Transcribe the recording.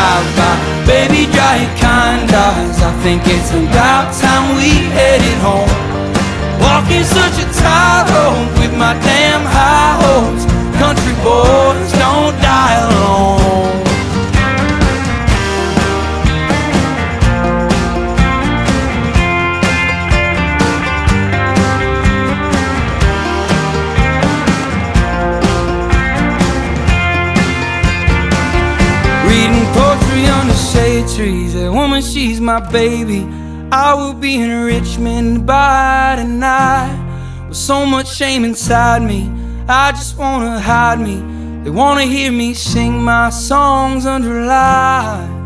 drive-by. Baby, dry your kind eyes, I think it's about time we headed home. Walking such a tightrope with my damn high hopes. Country boys don't die alone. Reading poetry under shade trees. That woman, she's my baby. I will be in Richmond by tonight. With so much shame inside me, I just wanna hide me. They wanna hear me sing my songs under light.